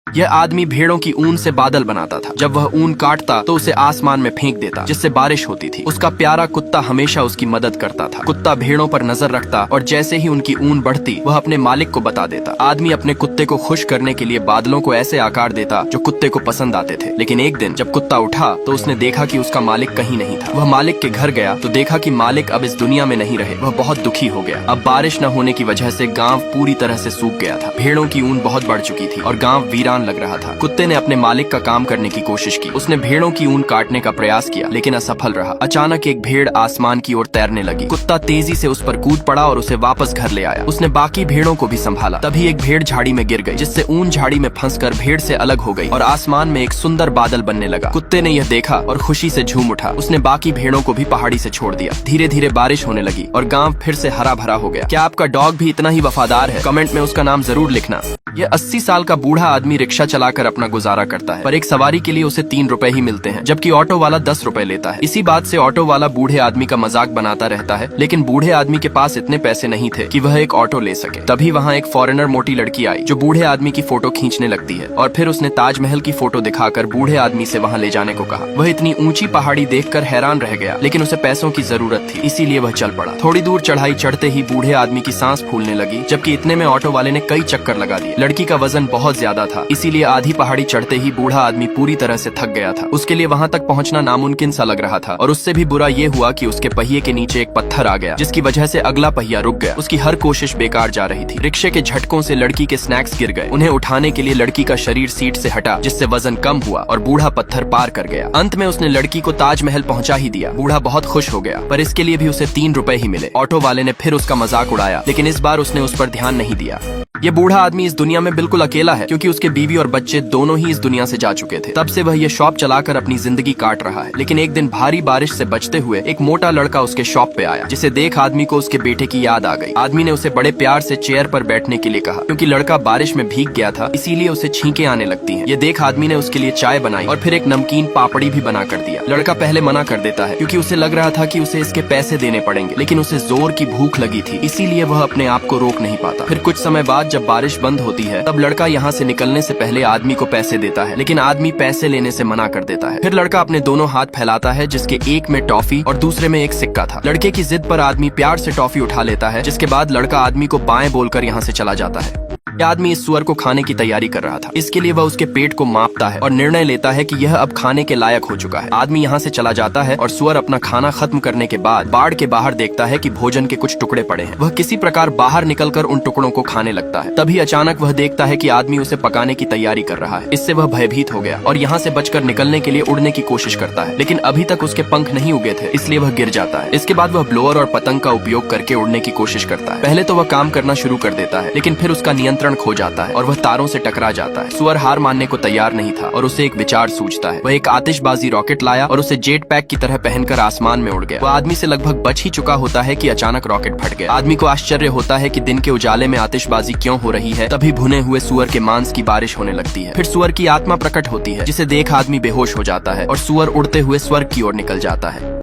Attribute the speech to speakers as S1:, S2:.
S1: यह आदमी भेड़ों की ऊन से बादल बनाता था। जब वह ऊन काटता तो उसे आसमान में फेंक देता, जिससे बारिश होती थी। उसका प्यारा कुत्ता हमेशा उसकी मदद करता था। कुत्ता भेड़ों पर नजर रखता और जैसे ही उनकी ऊन बढ़ती वह अपने मालिक को बता देता। आदमी अपने कुत्ते को खुश करने के लिए बादलों को ऐसे आकार देता जो कुत्ते को पसंद आते थे। लेकिन एक दिन जब कुत्ता उठा तो उसने देखा कि उसका मालिक कहीं नहीं था। वह मालिक के घर गया तो देखा कि मालिक अब इस दुनिया में नहीं रहे। वह बहुत दुखी हो गया। अब बारिश न होने की वजह से गाँव पूरी तरह से सूख गया था। भेड़ों की ऊन बहुत बढ़ चुकी थी और गाँव वीरान लग रहा था। कुत्ते ने अपने मालिक का काम करने की कोशिश की। उसने भेड़ों की ऊन काटने का प्रयास किया लेकिन असफल रहा। अचानक एक भेड़ आसमान की ओर तैरने लगी। कुत्ता तेजी से उस पर कूद पड़ा और उसे वापस घर ले आया। उसने बाकी भेड़ों को भी संभाला। तभी एक भेड़ झाड़ी में गिर गई, जिससे ऊन झाड़ी में फंसकर भेड़ से अलग हो गई और आसमान में एक सुंदर बादल बनने लगा। कुत्ते ने यह देखा और खुशी से झूम उठा। उसने बाकी भेड़ों को भी पहाड़ी से छोड़ दिया। धीरे धीरे बारिश होने लगी और गाँव फिर से हरा भरा हो गया। क्या आपका डॉग भी इतना ही वफादार है? कमेंट में उसका नाम जरूर लिखना। यह 80 साल का बूढ़ा आदमी रिक्शा चलाकर अपना गुजारा करता है, पर एक सवारी के लिए उसे 3 रुपए ही मिलते हैं, जबकि ऑटो वाला 10 रुपए लेता है। इसी बात से ऑटो वाला बूढ़े आदमी का मजाक बनाता रहता है, लेकिन बूढ़े आदमी के पास इतने पैसे नहीं थे कि वह एक ऑटो ले सके। तभी वहाँ एक फॉरेनर मोटी लड़की आई जो बूढ़े आदमी की फोटो खींचने लगती है और फिर उसने ताजमहल की फोटो दिखाकर बूढ़े आदमी से वहाँ ले जाने को कहा। वह इतनी ऊंची पहाड़ी देखकर हैरान रह गया, लेकिन उसे पैसों की जरूरत थी, इसीलिए वह चल पड़ा। थोड़ी दूर चढ़ाई चढ़ते ही बूढ़े आदमी की सांस फूलने लगी, जबकि इतने में ऑटो वाले ने कई चक्कर लगा दिए। लड़की का वजन बहुत ज्यादा था, इसीलिए आधी पहाड़ी चढ़ते ही बूढ़ा आदमी पूरी तरह से थक गया था। उसके लिए वहाँ तक पहुँचना नामुमकिन सा लग रहा था और उससे भी बुरा ये हुआ कि उसके पहिए के नीचे एक पत्थर आ गया, जिसकी वजह से अगला पहिया रुक गया। उसकी हर कोशिश बेकार जा रही थी। रिक्शे के झटकों से लड़की के स्नैक्स गिर गए। उन्हें उठाने के लिए लड़की का शरीर सीट से हटा, जिससे वजन कम हुआ और बूढ़ा पत्थर पार कर गया। अंत में उसने लड़की को ताजमहल पहुँचा ही दिया। बूढ़ा बहुत खुश हो गया, पर इसके लिए भी उसे 3 रुपए ही मिले। ऑटो वाले ने फिर उसका मजाक उड़ाया, लेकिन इस बार उसने उस पर ध्यान नहीं दिया। ये बूढ़ा आदमी इस दुनिया में बिल्कुल अकेला है, क्योंकि उसके बीवी और बच्चे दोनों ही इस दुनिया से जा चुके थे। तब से वह ये शॉप चलाकर अपनी जिंदगी काट रहा है। लेकिन एक दिन भारी बारिश से बचते हुए एक मोटा लड़का उसके शॉप पे आया, जिसे देख आदमी को उसके बेटे की याद आ गई। आदमी ने उसे बड़े प्यार से चेयर पर बैठने के लिए कहा। क्योंकि लड़का बारिश में भीग गया था, इसीलिए उसे छींकें आने लगती हैं। ये देख आदमी ने उसके लिए चाय बनाई और फिर एक नमकीन पापड़ी भी बना कर दिया। लड़का पहले मना कर देता है, क्योंकि उसे लग रहा था कि उसे इसके पैसे देने पड़ेंगे, लेकिन उसे जोर की भूख लगी थी, इसीलिए वह अपने आप को रोक नहीं पाता। फिर कुछ समय बाद जब बारिश बंद होती है, तब लड़का यहाँ से निकलने से पहले आदमी को पैसे देता है, लेकिन आदमी पैसे लेने से मना कर देता है। फिर लड़का अपने दोनों हाथ फैलाता है, जिसके एक में टॉफी और दूसरे में एक सिक्का था। लड़के की जिद पर आदमी प्यार से टॉफी उठा लेता है, जिसके बाद लड़का आदमी को बाएं बोलकर यहाँ से चला जाता है। यह आदमी इस सुअर को खाने की तैयारी कर रहा था। इसके लिए वह उसके पेट को मापता है और निर्णय लेता है कि यह अब खाने के लायक हो चुका है। आदमी यहाँ से चला जाता है और सुअर अपना खाना खत्म करने के बाद बाड़ के बाहर देखता है कि भोजन के कुछ टुकड़े पड़े हैं। वह किसी प्रकार बाहर निकलकर उन टुकड़ों को खाने लगता है। तभी अचानक वह देखता है कि आदमी उसे पकाने की तैयारी कर रहा है। इससे वह भयभीत हो गया और यहाँ से बचकर निकलने के लिए उड़ने की कोशिश करता है, लेकिन अभी तक उसके पंख नहीं उगे थे, इसलिए वह गिर जाता है। इसके बाद वह ब्लोअर और पतंग का उपयोग करके उड़ने की कोशिश करता है। पहले तो वह काम करना शुरू कर देता है, लेकिन फिर उसका नियंत्रण खो जाता है और वह तारों से टकरा जाता है। सुअर हार मानने को तैयार नहीं था और उसे एक विचार सूझता है। वह एक आतिशबाजी रॉकेट लाया और उसे जेट पैक की तरह पहनकर आसमान में उड़ गया। वह आदमी से लगभग बच ही चुका होता है कि अचानक रॉकेट फट गया। आदमी को आश्चर्य होता है कि दिन के उजाले में आतिशबाजी क्यों हो रही है। तभी भुने हुए सुअर के मांस की बारिश होने लगती है। फिर सुअर की आत्मा प्रकट होती है, जिसे देख आदमी बेहोश हो जाता है और सुअर उड़ते हुए स्वर्ग की ओर निकल जाता है।